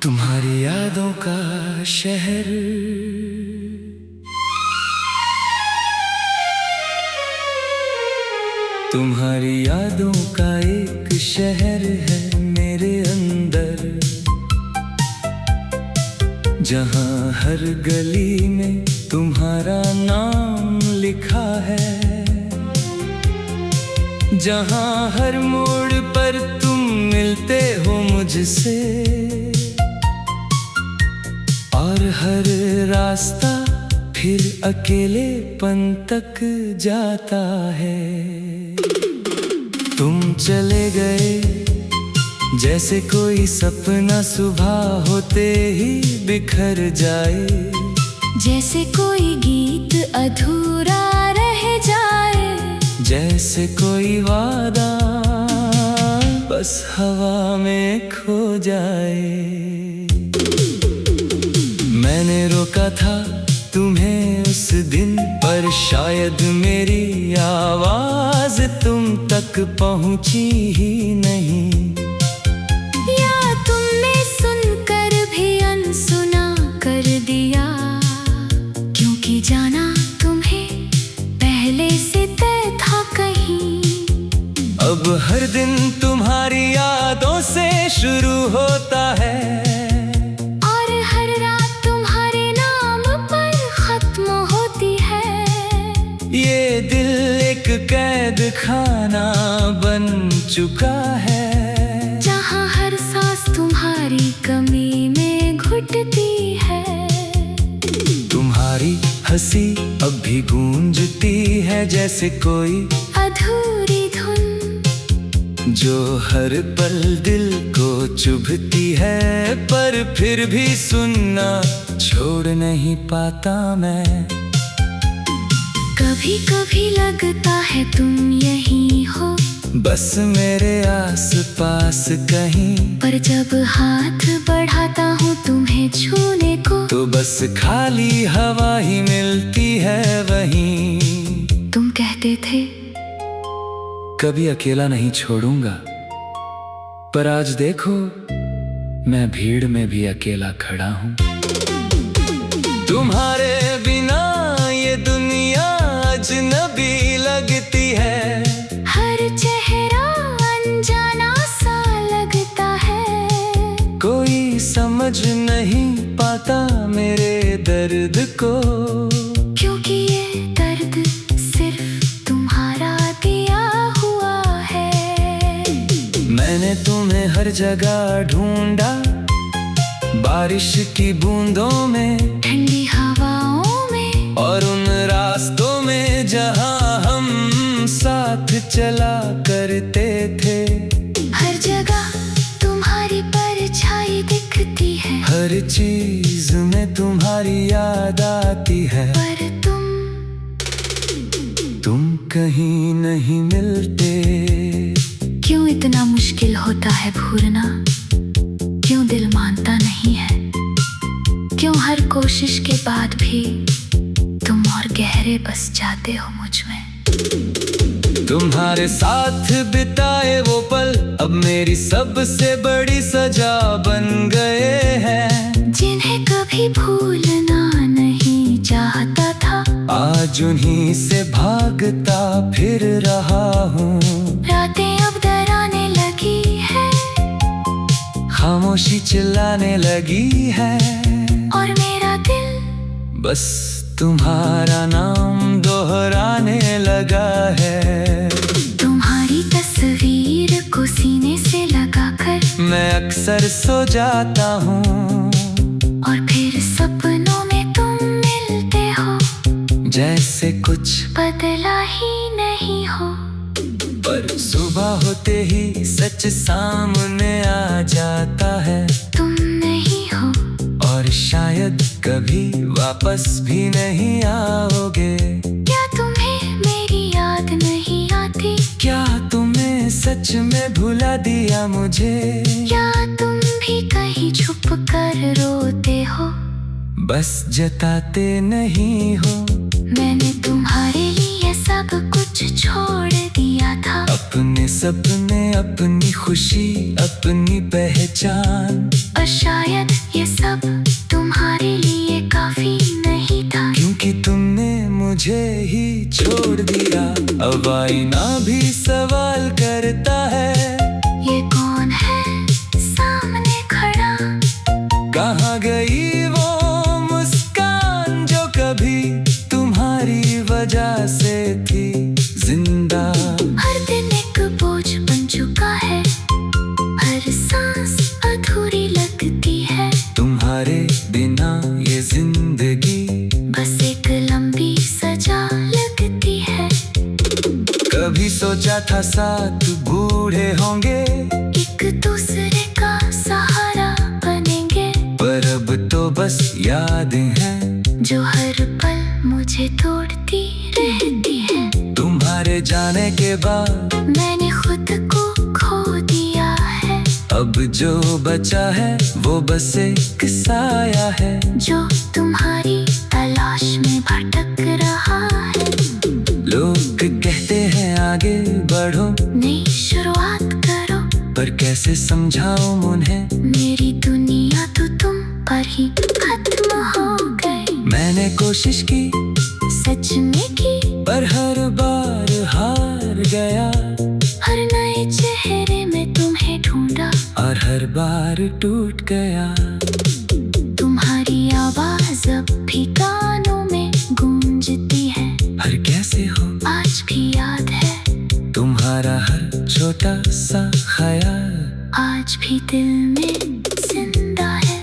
तुम्हारी यादों का शहर, तुम्हारी यादों का एक शहर है मेरे अंदर, जहाँ हर गली में तुम्हारा नाम लिखा है, जहाँ हर मोड़ पर तुम मिलते हो मुझसे, और हर रास्ता फिर अकेलेपन तक जाता है। तुम चले गए जैसे कोई सपना सुबह होते ही बिखर जाए, जैसे कोई गीत अधूरा रह जाए, जैसे कोई वादा बस हवा में खो जाए। मैंने रोका था तुम्हें उस दिन, पर शायद मेरी आवाज तुम तक पहुंची ही नहीं, या तुमने सुनकर भी अनसुना कर दिया, क्योंकि जाना तुम्हें पहले से तय था कहीं। अब हर दिन तुम्हारी यादों से शुरू होता है, और हर रात तुम्हारे नाम पर खत्म होती है। ये दिल एक कैद खाना बन चुका है, जहाँ हर सांस तुम्हारी कमी में घुटती है। तुम्हारी हंसी अब भी गूंजती है जैसे कोई अधूरी धुन, जो हर पल दिल को चुभती है, पर फिर भी सुनना छोड़ नहीं पाता मैं। कभी कभी लगता है तुम यहीं हो, बस मेरे आस पास कहीं, पर जब हाथ बढ़ाता हूँ तुम्हें छूने को, तो बस खाली हवा ही मिलती है वहीं। तुम कहते थे कभी अकेला नहीं छोड़ूंगा, पर आज देखो मैं भीड़ में भी अकेला खड़ा हूँ। तुम्हारे बिना ये दुनिया अजनबी लगती है, हर चेहरा अनजाना सा लगता है। कोई समझ नहीं पाता मेरे दर्द को, क्योंकि ये दर्द सिर्फ तुम्हारा दिया हुआ है। मैंने तुम्हें हर जगह ढूंढा, बारिश की बूंदों में, ठंडी हवाओं में, और उन रास्तों में जहाँ हम साथ चला करते थे। हर जगह तुम्हारी परछाई दिखती है, हर चीज में तुम्हारी याद आती है, पर तुम कहीं नहीं मिलते। क्यों इतना मुश्किल होता है भूलना, क्यों दिल मानता नहीं है, क्यों हर कोशिश के बाद भी तुम और गहरे बस जाते हो मुझ में। तुम्हारे साथ बिताए वो पल अब मेरी सबसे बड़ी सजा बन गए हैं, जिन्हें कभी भूलना नहीं चाहता था, आज उन्हीं से भागता फिर रहा हूँ। रातें अब डराने लगी है, खामोशी चिल्लाने लगी है, और मेरा दिल बस तुम्हारा नाम दोहराने लगा है। तुम्हारी तस्वीर को सीने से लगाकर मैं अक्सर सो जाता हूँ, और फिर सपनों में तुम मिलते हो, जैसे कुछ बदला ही नहीं हो। पर सुबह होते ही सच सामने आ जाता है, तुम नहीं हो, और शायद कभी वापस भी नहीं आओगे। क्या तुम्हें मेरी याद नहीं आती, क्या तुमने सच में भुला दिया मुझे, क्या तुम भी कहीं छुप कर रोते हो, बस जताते नहीं हो। मैंने तुम्हारे लिए सब कुछ छोड़ दिया था। अपने सपने, अपनी खुशी, अपनी पहचान, और शायद ये सब तुम्हारे लिए काफी नहीं था, क्योंकि तुमने मुझे ही छोड़ दिया। अब आईना भी सवाल करता है, ये कौन है सामने खड़ा? कहाँ गई वो मुस्कान जो कभी तुम्हारी वजह से थी जिंदा। हर दिन एक बोझ बन चुका है, हर सांस अधूरी लगती है। तुम्हारे बिना ये जिंदगी बस एक लंबी सजा लगती है। कभी सोचा था साथ बूढ़े होंगे, एक दूसरे का सहारा बनेंगे, पर अब तो बस यादें हैं जो हर पल मुझे तोड़ती रहती है। तुम्हारे जाने के बाद मैंने खुद को खो दिया है, अब जो बचा है वो बस एक साया है, जो तुम्हारी तलाश में भटक रहा है। लोग कहते हैं आगे बढ़ो, नई शुरुआत करो, पर कैसे समझाऊं उन्हें मेरी दुनिया तो तुम पर ही खत्म हो गई। मैंने कोशिश की, सच में की, पर हर बार हार गया, हर नए चेहरे में तुम्हें ढूंढा, और हर बार टूट गया। तुम्हारी आवाज अब भी कानों में गूंजती है, हर कैसे हो आज भी याद है। तुम्हारा हर छोटा सा ख्याल आज भी दिल में जिंदा है।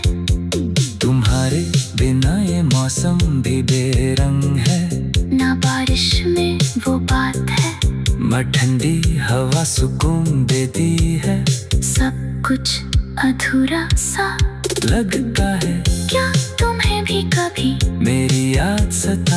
तुम्हारे बिना ये मौसम भी बेरंग है, ना बारिश में वो बात है, मगर ठंडी हवा सुकून देती है। सब कुछ अधूरा सा लगता है क्या तुम्हें भी कभी मेरी याद सताती